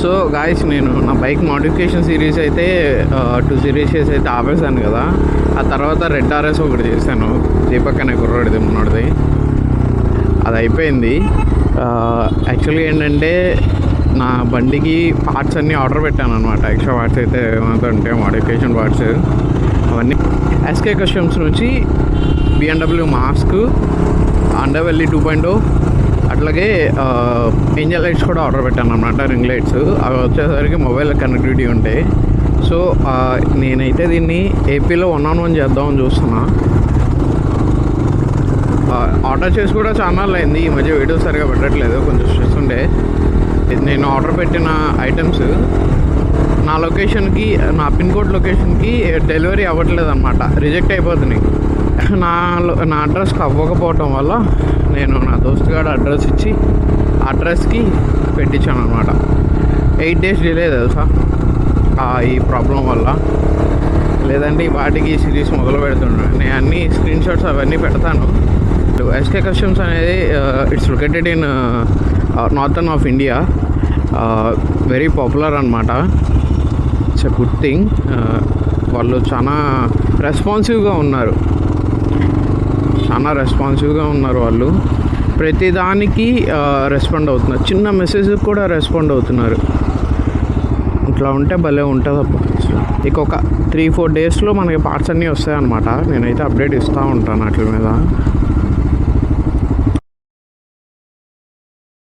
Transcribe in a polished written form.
So guys, నేను నా bike modification series అయితే 2 సిరీస్ అయితే ఆపేసాను కదా. ఆ తర్వాత రెడ్ ఆర్ఎస్ ఒకటి చేశాను, దీపక్ అనే కుర్రాడిది మున్నోడిది. అది అయిపోయింది. యాక్చువల్గా ఏంటంటే నా బండికి పార్ట్స్ అన్నీ ఆర్డర్ పెట్టాను అనమాట. ఎక్స్ట్రా పార్ట్స్ అయితే ఏమంటే మోడిఫికేషన్ పార్ట్స్ అవన్నీ ఎస్కే కస్టమ్స్ నుంచి BMW మాస్క్, అండర్వెల్లి 2.0, అట్లాగే ఏంజల్ లైట్స్ కూడా ఆర్డర్ పెట్టాను అనమాట. రింగ్ లైట్స్ అవి వచ్చేసరికి మొబైల్ కనెక్టివిటీ ఉంటాయి. సో నేనైతే దీన్ని ఏపీలో 1-on-1 చేద్దామని చూస్తున్నా. ఆర్డర్ చేసి కూడా చాలా అయింది. ఈ మధ్య వీడియోస్ సరిగా పెట్టట్లేదు, కొంచెం స్ట్రెస్ ఉండే. నేను ఆర్డర్ పెట్టిన ఐటమ్స్ నా లొకేషన్కి, నా పిన్ కోడ్ లొకేషన్కి డెలివరీ అవ్వట్లేదు అనమాట, రిజెక్ట్ అయిపోతున్నాయి. నా అడ్రస్కి అవ్వకపోవటం వల్ల నేను నా దోస్తుగాడు అడ్రస్ ఇచ్చి అడ్రస్కి పెట్టించాను అనమాట. 8 days డిలే తెలుసా ఈ ప్రాబ్లం వల్ల. లేదంటే వాటికి సిరీస్ మొదలు పెడుతున్నాను. నేను అన్ని స్క్రీన్ షాట్స్ అవన్నీ పెడతాను. ఎస్కే కస్టమ్స్ అనేది it's located in northern of India. Very popular అనమాట. It's a good thing. వాళ్ళు చాలా రెస్పాన్సివ్గా ఉన్నారు, వాళ్ళు ప్రతిదానికి రెస్పాండ్ అవుతున్నారు. చిన్న మెసేజ్ కూడా రెస్పాండ్ అవుతున్నారు. ఇట్లా ఉంటే భలే ఉంటుంది అబ్బా. ఇక ఒక 3-4 daysలో మనకి పార్ట్స్ అన్నీ వస్తాయన్నమాట. నేనైతే అప్డేట్ ఇస్తూ ఉంటాను వాటి మీద.